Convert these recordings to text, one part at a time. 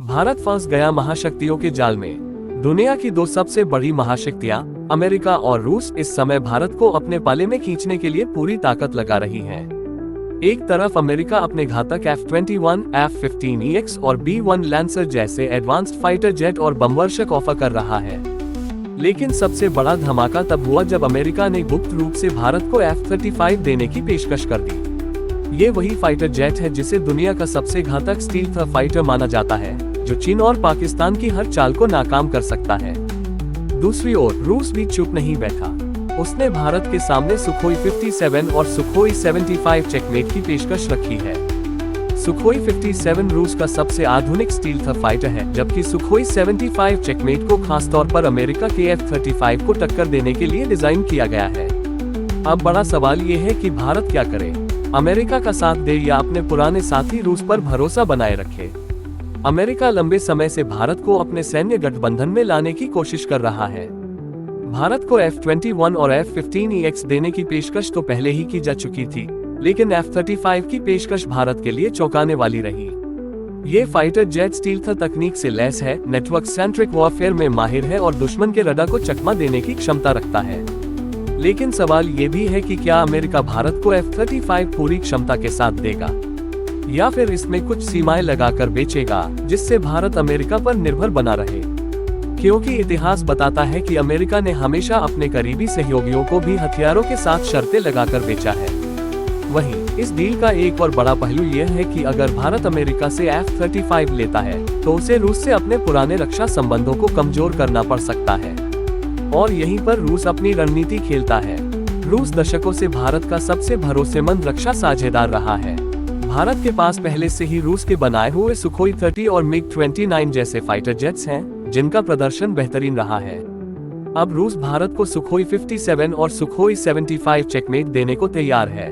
भारत फंस गया महाशक्तियों के जाल में। दुनिया की दो सबसे बड़ी महाशक्तियां अमेरिका और रूस इस समय भारत को अपने पाले में खींचने के लिए पूरी ताकत लगा रही हैं। एक तरफ अमेरिका अपने घातक F-21, F-15EX और B-1 लैंसर जैसे एडवांस्ड फाइटर जेट और बमवर्षक ऑफर कर रहा है, लेकिन सबसे बड़ा धमाका तब हुआ जब अमेरिका ने गुप्त रूप से भारत को F-35 देने की पेशकश कर दी। ये वही फाइटर जेट है जिसे दुनिया का सबसे घातक स्टील्थ फाइटर माना जाता है, जो चीन और पाकिस्तान की हर चाल को नाकाम कर सकता है। दूसरी ओर रूस भी चुप नहीं बैठा। उसने भारत के सामने सुखोई 57 और सुखोई 75 चेकमेट की पेशकश रखी है। सुखोई 57 रूस का सबसे आधुनिक स्टील्थ फाइटर है, जबकि सुखोई 75 चेकमेट को खासतौर पर अमेरिका के F-35 को टक्कर देने के लिए डिजाइन किया गया है। अब बड़ा सवाल ये है कि भारत क्या करे, अमेरिका का साथ दे या अपने पुराने साथी रूस पर भरोसा बनाए रखे। अमेरिका लंबे समय से भारत को अपने सैन्य गठबंधन में लाने की कोशिश कर रहा है। भारत को F-21 और F-15EX देने की पेशकश तो पहले ही की जा चुकी थी, लेकिन F-35 की पेशकश भारत के लिए चौंकाने वाली रही। ये फाइटर जेट स्टील्थ तकनीक से लैस है, नेटवर्क सेंट्रिक वॉरफेयर में माहिर है और दुश्मन के रडार को चकमा देने की क्षमता रखता है। लेकिन सवाल ये भी है कि क्या अमेरिका भारत को F-35 पूरी क्षमता के साथ देगा, या फिर इसमें कुछ सीमाएं लगाकर बेचेगा, जिससे भारत अमेरिका पर निर्भर बना रहे। क्योंकि इतिहास बताता है कि अमेरिका ने हमेशा अपने करीबी सहयोगियों को भी हथियारों के साथ शर्तें लगाकर बेचा है। वहीं इस डील का एक और बड़ा पहलू यह है कि अगर भारत अमेरिका से F-35 लेता है तो उसे रूस से अपने पुराने रक्षा संबंधों को कमजोर करना पड़ सकता है, और यहीं पर रूस अपनी रणनीति खेलता है। रूस दशकों से भारत का सबसे भरोसेमंद रक्षा साझेदार रहा है। भारत के पास पहले से ही रूस के बनाए हुए सुखोई 30 और MiG-29 जैसे फाइटर जेट्स हैं, जिनका प्रदर्शन बेहतरीन रहा है। अब रूस भारत को सुखोई 57 और सुखोई 75 चेकमेट देने को तैयार है।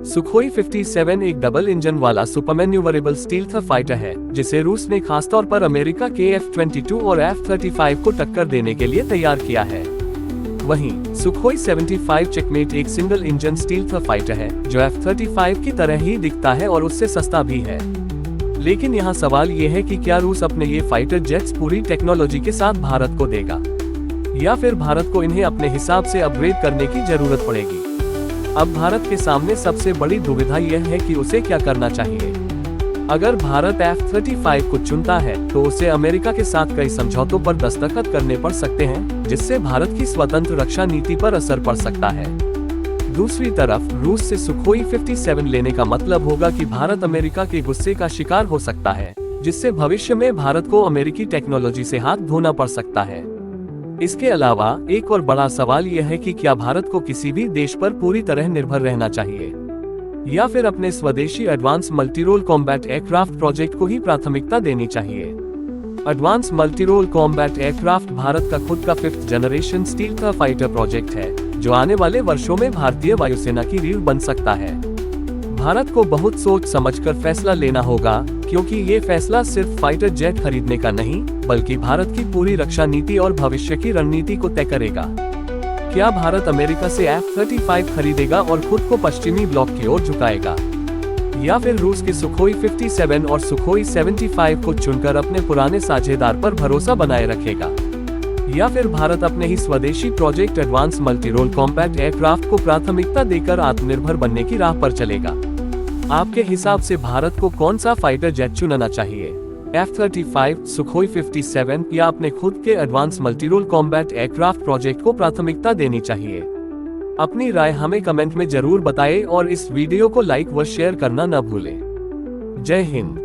सुखोई 57 एक डबल इंजन वाला सुपरमैन्यूवरेबल स्टील्थ फाइटर है, जिसे रूस ने खासतौर पर अमेरिका के F-22 और F-35 को टक्कर देने के लिए तैयार किया है। वहीं सुखोई 75 चेकमेट एक सिंगल इंजन स्टील्थ फाइटर है, जो F-35 की तरह ही दिखता है और उससे सस्ता भी है। लेकिन यहाँ सवाल ये है कि क्या रूस अपने ये फाइटर जेट्स पूरी टेक्नोलॉजी के साथ भारत को देगा, या फिर भारत को इन्हें अपने हिसाब से अपग्रेड करने की जरूरत पड़ेगी। अब भारत के सामने सबसे बड़ी दुविधा यह है कि उसे क्या करना चाहिए। अगर भारत F-35 को चुनता है तो उसे अमेरिका के साथ कई समझौतों पर दस्तखत करने पड़ सकते हैं, जिससे भारत की स्वतंत्र रक्षा नीति पर असर पड़ सकता है। दूसरी तरफ रूस से सुखोई 57 लेने का मतलब होगा कि भारत अमेरिका के गुस्से का शिकार हो सकता है, जिससे भविष्य में भारत को अमेरिकी टेक्नोलॉजी से हाथ धोना पड़ सकता है। इसके अलावा एक और बड़ा सवाल यह है कि क्या भारत को किसी भी देश पर पूरी तरह निर्भर रहना चाहिए, या फिर अपने स्वदेशी advance multirole combat aircraft project को ही प्राथमिकता देनी चाहिए। Advance multirole combat aircraft Bharat का खुद का 5th generation stealth fighter project है, जो आने वाले वर्षों में भारतीय वायुसेना की रीढ़ बन सकता है। भारत को बहुत सोच समझकर फैसला लेना होगा, क्योंकि ये फैसला सिर्फ फाइटर जेट खरीदने का नहीं, बल्कि भारत की पूरी रक्षा नीति और भविष्य की रणनीति को तय करेगा। क्या भारत अमेरिका से F-35 खरीदेगा और खुद को पश्चिमी ब्लॉक की ओर झुकाएगा, या फिर रूस के सुखोई 57 और सुखोई 75 को चुनकर अपने पुराने साझेदार पर भरोसा बनाए रखेगा, या फिर भारत अपने ही स्वदेशी project advance multirole combat aircraft को प्राथमिकता देकर आत्मनिर्भर बनने की राह पर चलेगा। आपके हिसाब से भारत को कौन सा फाइटर जेट चुनना चाहिए, F-35, सुखोई 57 या अपने खुद के advance multirole combat aircraft project को प्राथमिकता देनी चाहिए? अपनी राय हमें कमेंट में जरूर बताएं और इस वीडियो को लाइक व शेयर करना न भूलें। जय हिंद।